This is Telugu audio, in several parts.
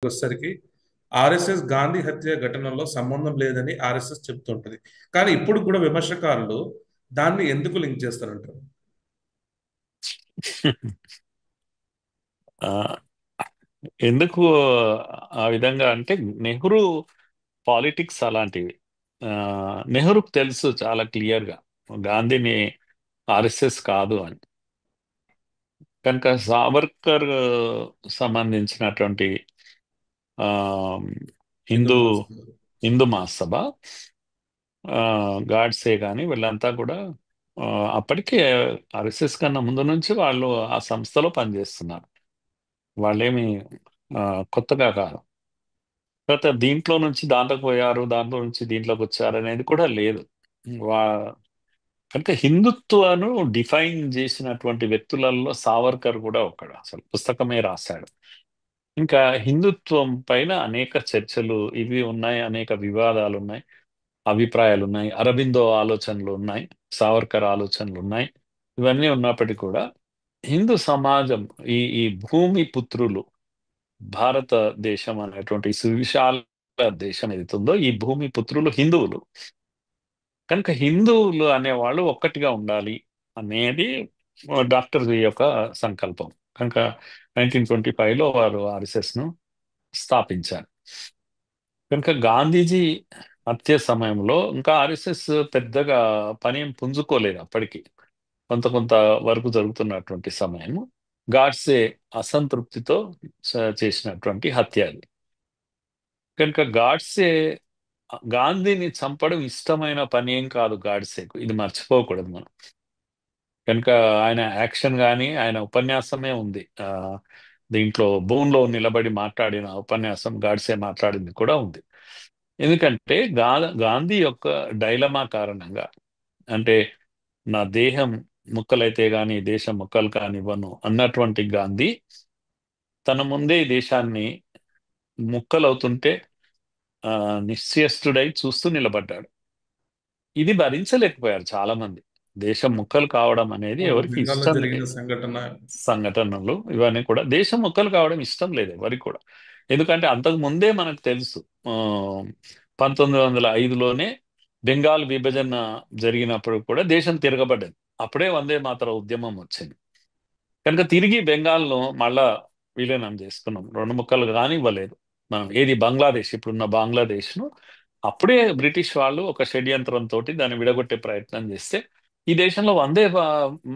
వచ్చేసరికి ఆర్ఎస్ఎస్ గాంధీ హత్య ఘటనలో సంబంధం లేదని ఆర్ఎస్ఎస్ చెప్తుంటది. కానీ ఇప్పుడు కూడా విమర్శకారులు దాన్ని ఎందుకు లింక్ చేస్తారంటారు? ఆ, ఎందుకు ఆ విధంగా అంటే నెహ్రూ పాలిటిక్స్ అలాంటివి. ఆ, నెహ్రూకు తెలుసు చాలా క్లియర్గా గాంధీని ఆర్ఎస్ఎస్ కాదు అని. కనుక సావర్కర్ సంబంధించినటువంటి ఆ, హిందూ హిందూ మహాసభ. హిందూ మహాసభ, ఆ, గాడ్సే కానీ వీళ్ళంతా కూడా ఆ, అప్పటికే ఆర్ఎస్ఎస్ కన్నా ముందు నుంచి వాళ్ళు ఆ సంస్థలో పనిచేస్తున్నారు. వాళ్ళేమి ఆ, కొత్తగా కాదు. తర్వాత దీంట్లో నుంచి దాంట్లోకి పోయారు, దాంట్లో నుంచి దీంట్లోకి వచ్చారు అనేది కూడా లేదు. వా కనుక హిందుత్వను డిఫైన్ చేసినటువంటి వ్యక్తులలో సావర్కర్ కూడా ఒకడు. అసలు పుస్తకమే రాశాడు. ఇంకా హిందుత్వం పైన అనేక చర్చలు ఇవి ఉన్నాయి, అనేక వివాదాలు ఉన్నాయి, అభిప్రాయాలు ఉన్నాయి, అరబిందో ఆలోచనలు ఉన్నాయి, సావర్కర్ ఆలోచనలు ఉన్నాయి. ఇవన్నీ ఉన్నప్పటికీ కూడా హిందూ సమాజం, ఈ భూమి పుత్రులు, భారతదేశం అనేటువంటి సువిశాల దేశం ఏదైతుందో ఈ భూమి పుత్రులు హిందువులు. కనుక హిందువులు అనేవాళ్ళు ఒక్కటిగా ఉండాలి అనేది డాక్టర్ యొక్క సంకల్పం. కనుక 1925లో వారు ఆర్ఎస్ఎస్ ను స్థాపించారు. కనుక గాంధీజీ హత్య సమయంలో ఇంకా ఆర్ఎస్ఎస్ పెద్దగా పని ఏం పుంజుకోలేదు అప్పటికి. కొంత కొంత వరకు జరుగుతున్నటువంటి సమయం. గాడ్సే అసంతృప్తితో చేసినటువంటి హత్య అది. కనుక గాడ్సే గాంధీని చంపడం ఇష్టమైన పని ఏం కాదు గాడ్సేకు, ఇది మర్చిపోకూడదు మనం. కనుక ఆయన యాక్షన్ కానీ ఆయన ఉపన్యాసమే ఉంది. దీంట్లో బోన్లో నిలబడి మాట్లాడిన ఉపన్యాసం గాడ్సే మాట్లాడింది కూడా ఉంది. ఎందుకంటే గాంధీ యొక్క డైలమా కారణంగా, అంటే నా దేహం ముక్కలైతే గాని దేశం ముక్కలు కానివ్వను అన్నటువంటి గాంధీ తన ముందే ఈ దేశాన్ని ముక్కలవుతుంటే ఆ, నిశ్చేష్టుడై చూస్తూ నిలబడ్డాడు. ఇది భరించలేకపోయారు చాలా మంది. దేశం ముక్కలు కావడం అనేది అవును, ఎవరికి బెంగాల్లో ఇష్టం జరిగిన లేదు. సంఘటన. సంఘటనలు ఇవన్నీ కూడా దేశం ముక్కలు కావడం ఇష్టం లేదు ఎవరికి కూడా. ఎందుకంటే అంతకు ముందే మనకు తెలుసు, 1905లోనే బెంగాల్ విభజన జరిగినప్పుడు కూడా దేశం తిరగబడ్డది. అప్పుడే వందే మాతర ఉద్యమం వచ్చింది. కనుక తిరిగి బెంగాల్ను మళ్ళా విలీనం చేసుకున్నాం. రెండు ముక్కలు కానివ్వలేదు మనం. ఏది బంగ్లాదేశ్, ఇప్పుడున్న బంగ్లాదేశ్ను అప్పుడే బ్రిటిష్ వాళ్ళు ఒక షడ్యంత్రంతో దాన్ని విడగొట్టే ప్రయత్నం చేస్తే ఈ దేశంలో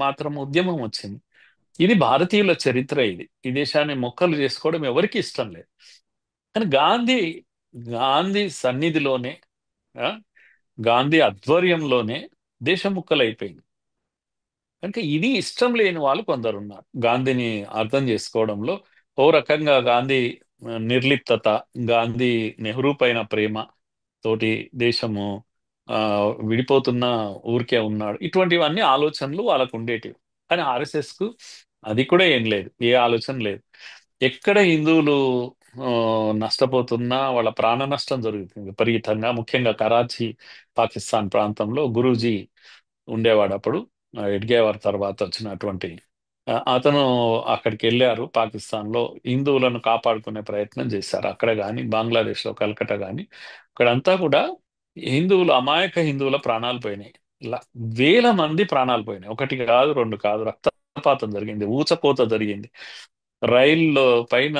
మాత్రం ఉద్యమం వచ్చింది. ఇది భారతీయుల చరిత్ర. ఇది ఈ దేశాన్ని మొక్కలు చేసుకోవడం ఎవరికి ఇష్టం లేదు. కానీ గాంధీ గాంధీ సన్నిధిలోనే, ఆ, గాంధీ ఆధ్వర్యంలోనే దేశం ముక్కలైపోయింది. కనుక ఇది ఇష్టం లేని వాళ్ళు కొందరు ఉన్నారు గాంధీని అర్థం చేసుకోవడంలో. ఓ రకంగా గాంధీ నిర్లిప్తత, గాంధీ నెహ్రూ పైన ప్రేమ తోటి దేశము ఆ, విడిపోతున్న ఊరికే ఉన్నాడు, ఇటువంటివన్నీ ఆలోచనలు వాళ్ళకు ఉండేటివి. కానీ ఆర్ఎస్ఎస్ కు అది కూడా ఏం లేదు, ఏ ఆలోచన లేదు. ఎక్కడ హిందువులు ఆ, నష్టపోతున్నా, వాళ్ళ ప్రాణ నష్టం జరుగుతుంది విపరీతంగా. ముఖ్యంగా కరాచీ, పాకిస్తాన్ ప్రాంతంలో గురూజీ ఉండేవాడు అప్పుడు, ఎడ్గేవార్ తర్వాత వచ్చినటువంటి అతను. అక్కడికి వెళ్ళారు పాకిస్తాన్లో, హిందువులను కాపాడుకునే ప్రయత్నం చేశారు. అక్కడ కానీ బంగ్లాదేశ్లో కల్కట్టా కానీ అక్కడంతా కూడా హిందువులు, అమాయక హిందువుల ప్రాణాలు పోయినాయి. వేల మంది ప్రాణాలు పోయినాయి. ఒకటి కాదు, రెండు కాదు, రక్తపాతం జరిగింది, ఊచకోత జరిగింది. రైల్లో పైన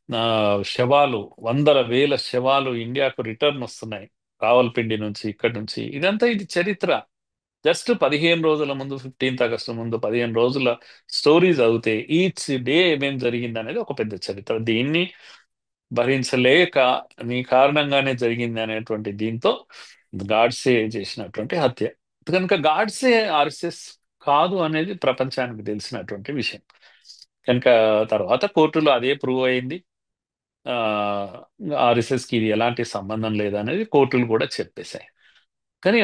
ఆ, శవాలు, వందల వేల శవాలు ఇండియాకు రిటర్న్ వస్తున్నాయి, రావల్పిండి నుంచి, ఇక్కడి నుంచి. ఇదంతా ఇది చరిత్ర. జస్ట్ 15 రోజుల ముందు, 15th ఆగస్టు ముందు 15 రోజుల స్టోరీ చదివితే ఈచ్ డే ఏమేం జరిగింది అనేది ఒక పెద్ద చరిత్ర. దీన్ని భరించలేక నీ కారణంగానే జరిగింది అనేటువంటి దీంతో గాడ్సే చేసినటువంటి హత్య. కనుక గాడ్సే ఆర్ఎస్ఎస్ కాదు అనేది ప్రపంచానికి తెలిసినటువంటి విషయం. కనుక తర్వాత కోర్టులో అదే ప్రూవ్ అయింది. ఆ ఆర్ఎస్ఎస్ కి ఇది ఎలాంటి సంబంధం లేదనేది కోర్టులు కూడా చెప్పేశాయి. కానీ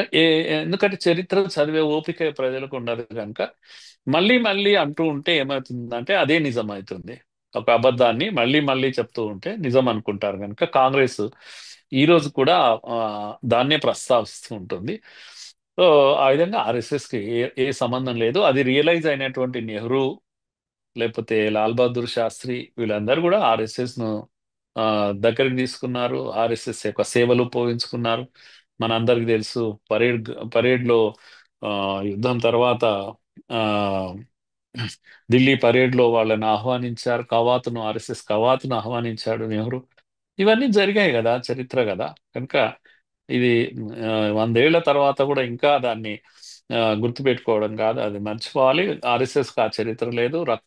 ఎందుకంటే చరిత్ర చదివే ఓపిక ప్రజలకు ఉండదు కనుక మళ్ళీ మళ్ళీ అంటూ ఉంటే ఏమవుతుందంటే అదే నిజం అవుతుంది. ఒక అబద్ధాన్ని మళ్ళీ మళ్ళీ చెప్తూ ఉంటే నిజం అనుకుంటారు కనుక కాంగ్రెస్ ఈ రోజు కూడా ఆ, దాన్నే ప్రస్తావిస్తూ ఉంటుంది. సో ఆ విధంగా ఆర్ఎస్ఎస్ కి ఏ సంబంధం లేదు. అది రియలైజ్ అయినటువంటి నెహ్రూ, లేకపోతే లాల్ బహదూర్ శాస్త్రి, వీళ్ళందరూ కూడా ఆర్ఎస్ఎస్ ను ఆ, దగ్గరికి తీసుకున్నారు. ఆర్ఎస్ఎస్ యొక్క సేవలు ఉపయోగించుకున్నారు. మనందరికి తెలుసు, పరేడ్లో ఆ, యుద్ధం తర్వాత ఆ, ఢిల్లీ పరేడ్లో వాళ్ళని ఆహ్వానించారు. ఆర్ఎస్ఎస్ కవాతును ఆహ్వానించాడు నెహ్రూ. ఇవన్నీ జరిగాయి కదా, చరిత్ర కదా. కనుక ఇది 100 ఏళ్ల తర్వాత కూడా ఇంకా దాన్ని గుర్తుపెట్టుకోవడం కాదు, అది మర్చిపోవాలి. ఆర్ఎస్ఎస్ కి ఆ చరిత్ర లేదు, రక్త